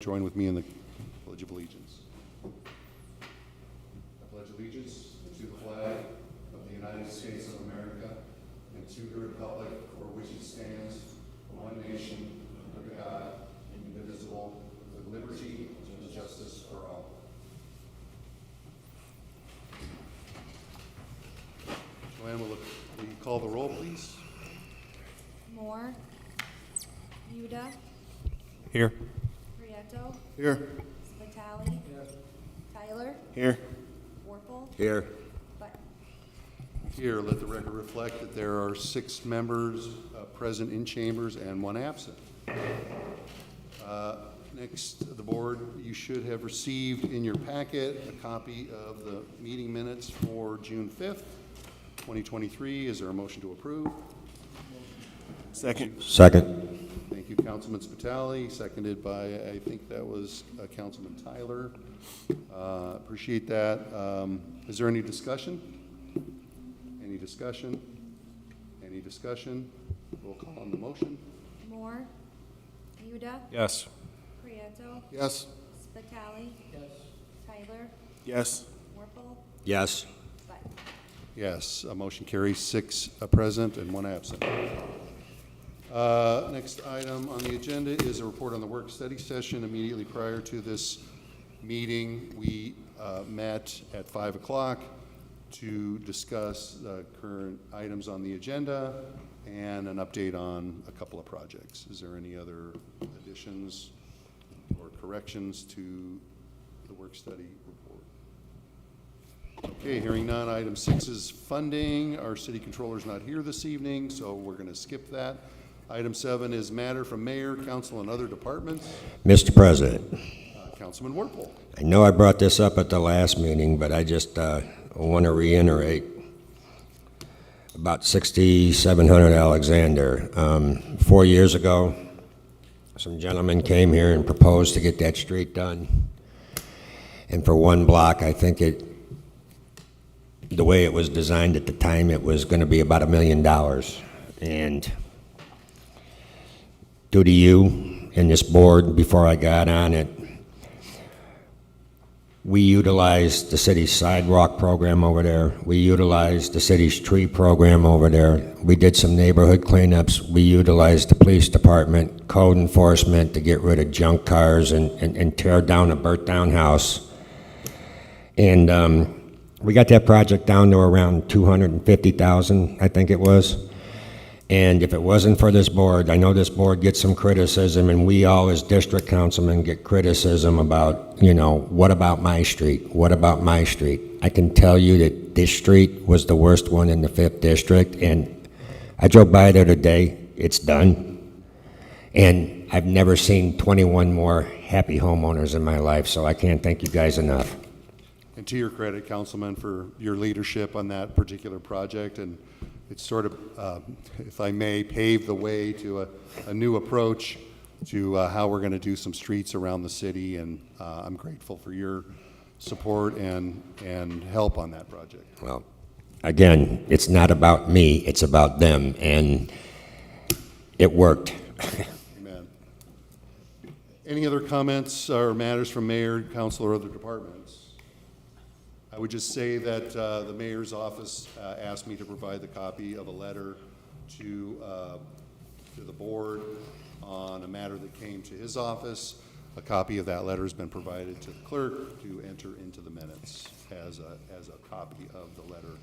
Join with me in the Pledge of Allegiance. I pledge allegiance to the flag of the United States of America and to the republic for which it stands, one nation, under God, indivisible, with liberty and justice for all. Joanne, will you call the roll, please? Moore. Yuda. Here. Prieto. Here. Spitali. Tyler. Here. Warple. Here. Button. Here, let the record reflect that there are 6 members present in chambers and 1 absent. Next, the board, you should have received in your packet a copy of the meeting minutes for June 5th, 2023. Is there a motion to approve? Second. Thank you, Councilman Spitali, seconded by, I think that was Councilman Tyler. Appreciate that. Is there any discussion? Any discussion? Any discussion? Roll call on the motion. Moore. Yuda. Yes. Prieto. Yes. Spitali. Yes. Tyler. Yes. Warple. Yes. Button. Yes, a motion carries 6 present and 1 absent. Next item on the agenda is a report on the work study session. Immediately prior to this meeting, we met at 5 o'clock to discuss the current items on the agenda and an update on a couple of projects. Is there any other additions or corrections to the work study report? Okay, hearing none. Item 6 is funding. Our city controller is not here this evening, so we're going to skip that. Item 7 is matter from mayor, council, and other departments. Mr. President, Councilman Warple. I know I brought this up at the last meeting, but I just want to reiterate about 6700 Alexander. 4 years ago, some gentlemen came here and proposed to get that street done. And for 1 block, I think the way it was designed at the time, it was going to be about $1 million. And due to you and this board, before I got on it, we utilized the city's sidewalk program over there. We utilized the city's tree program over there. We did some neighborhood cleanups. We utilized the police department, code enforcement to get rid of junk cars and tear down a burnt down house. And we got that project down to around $250,000, I think it was. And if it wasn't for this board, I know this board gets some criticism, and we all as district councilmen get criticism about, what about my street? What about my street? I can tell you that this street was the worst one in the 5th district, and I drove by there today. It's done. And I've never seen 21 more happy homeowners in my life, so I can't thank you guys enough. And to your credit, Councilman, for your leadership on that particular project, and it's sort of, if I may, paved the way to a new approach to how we're going to do some streets around the city, and I'm grateful for your support and help on that project. Well, again, it's not about me, it's about them, and it worked. Amen. Any other comments or matters from mayor, council, or other departments? I would just say that the mayor's office asked me to provide the copy of a letter to the board on a matter that came to his office. A copy of that letter has been provided to the clerk to enter into the minutes as a copy of the letter.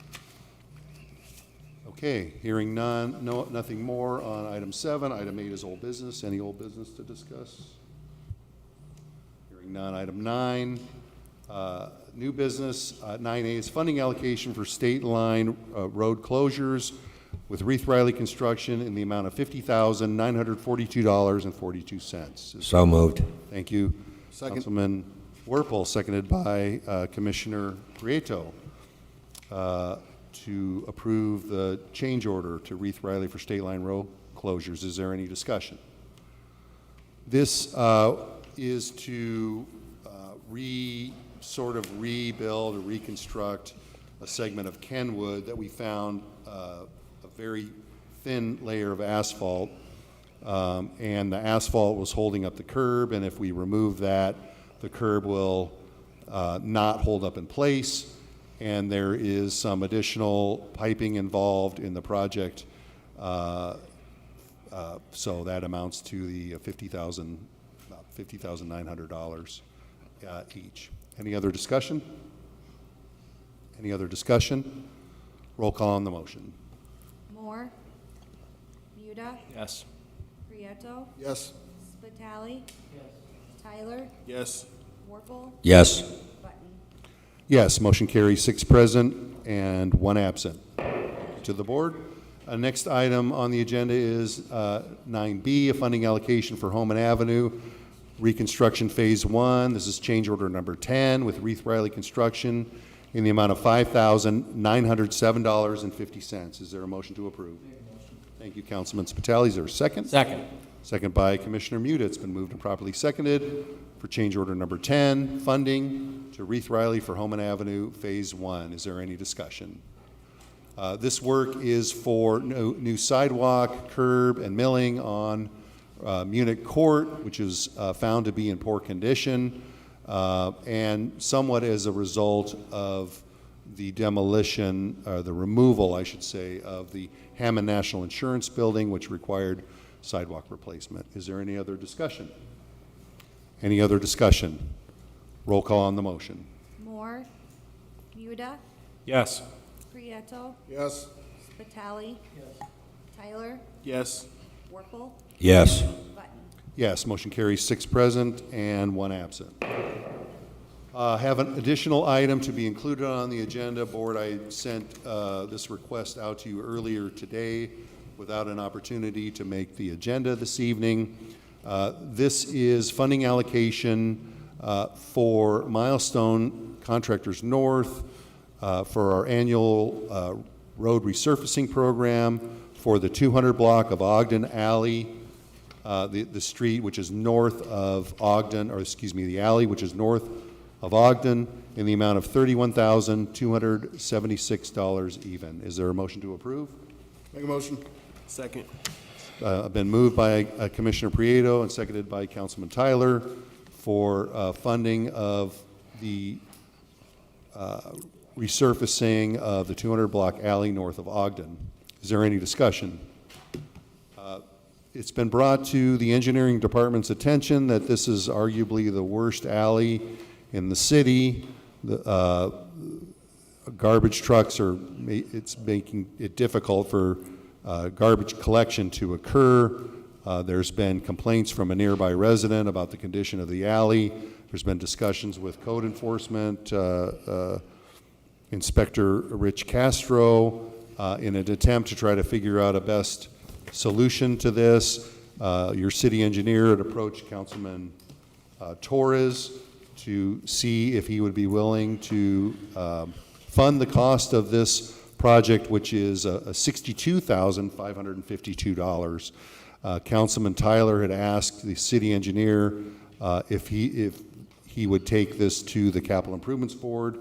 Okay, hearing nothing more on item 7. Item 8 is old business. Any old business to discuss? Hearing none. Item 9. New business, 9A is funding allocation for state line road closures with Reith Riley Construction in the amount of $50,942.42. So moved. Thank you. Councilman Warple, seconded by Commissioner Prieto, to approve the change order to Reith Riley for state line road closures. Is there any discussion? This is to sort of rebuild or reconstruct a segment of Kenwood that we found a very thin layer of asphalt and the asphalt was holding up the curb, and if we remove that, the curb will not hold up in place, and there is some additional piping involved in the project, so that amounts to the $50,900 each. Any other discussion? Any other discussion? Roll call on the motion. Moore. Muda. Yes. Prieto. Yes. Spitali. Tyler. Yes. Warfel. Yes. Button. Yes, motion carries, 6 present and 1 absent. To the board. Next item on the agenda is 9B, a funding allocation for Hammond Avenue Reconstruction Phase 1. This is change order number 10 with Reith Riley Construction in the amount of $5,907.50. Is there a motion to approve? Thank you, Councilman Spitali. Is there a second? Second. Second by Commissioner Muda. It's been moved and properly seconded for change order number 10, funding to Reith Riley for Hammond Avenue Phase 1. Is there any discussion? This work is for new sidewalk, curb, and milling on Munich Court, which is found to be in poor condition, and somewhat as a result of the demolition, or the removal, I should say, of the Hammond National Insurance Building, which required sidewalk replacement. Is there any other discussion? Any other discussion? Roll call on the motion. Moore. Muda. Yes. Prieto. Yes. Spitali. Tyler. Yes. Warfel. Yes. Button. Yes, motion carries, 6 present and 1 absent. Have an additional item to be included on the agenda. Board, I sent this request out to you earlier today without an opportunity to make the agenda this evening. This is funding allocation for Milestone Contractors North for our annual road resurfacing program for the 200 block of Ogden Alley, the street which is north of Ogden, or excuse me, the alley which is north of Ogden, in the amount of $31,276 even. Is there a motion to approve? Make a motion. Second. Been moved by Commissioner Prieto and seconded by Councilman Tyler for funding of the resurfacing of the 200 block alley north of Ogden. Is there any discussion? It's been brought to the engineering department's attention that this is arguably the worst alley in the city. The garbage trucks it's making it difficult for garbage collection to occur. There's been complaints from a nearby resident about the condition of the alley. There's been discussions with code enforcement, Inspector Rich Castro, in an attempt to try to figure out a best solution to this. Your city engineer had approached Councilman Torres to see if he would be willing to fund the cost of this project, which is $62,552. Councilman Tyler had asked the city engineer if he would take this to the Capital Improvements Board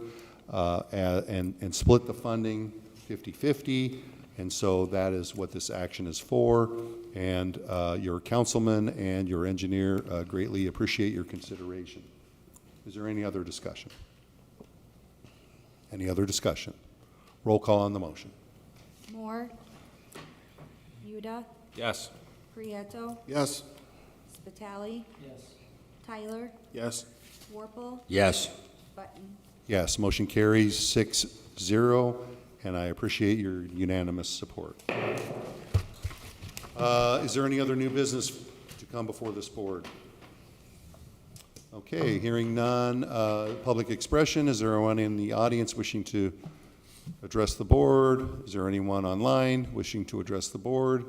and split the funding 50-50, and so that is what this action is for. And your councilman and your engineer greatly appreciate your consideration. Is there any other discussion? Any other discussion? Roll call on the motion. Moore. Muda. Yes. Prieto. Yes. Spitali. Tyler. Yes. Warfel. Yes. Button. Yes, motion carries 6-0, and I appreciate your unanimous support. Is there any other new business to come before this board? Okay, hearing none. Public expression. Is there anyone in the audience wishing to address the board? Is there anyone online wishing to address the board?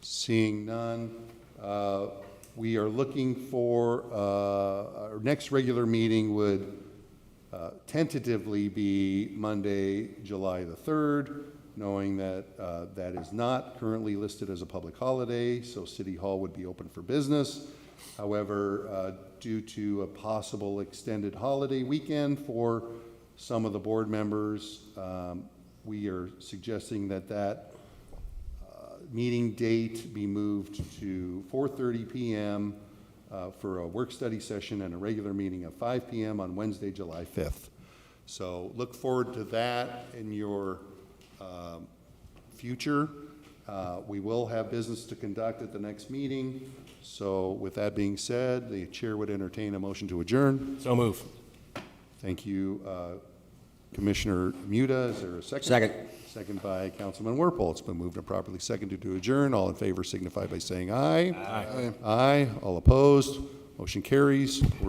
Seeing none. We are looking for our next regular meeting would tentatively be Monday, July the 3rd, knowing that that is not currently listed as a public holiday, so City Hall would be open for business. However, due to a possible extended holiday weekend for some of the board members, we are suggesting that meeting date be moved to 4:30 PM for a work-study session and a regular meeting of 5 PM on Wednesday, July 5th. So look forward to that in your future. We will have business to conduct at the next meeting. So with that being said, the chair would entertain a motion to adjourn. So move. Thank you, Commissioner Muda. Is there a second? Second. Second by Councilman Werpel. It's been moved and properly seconded to adjourn. All in favor signify by saying aye. Aye. Aye. All opposed? Motion carries. We're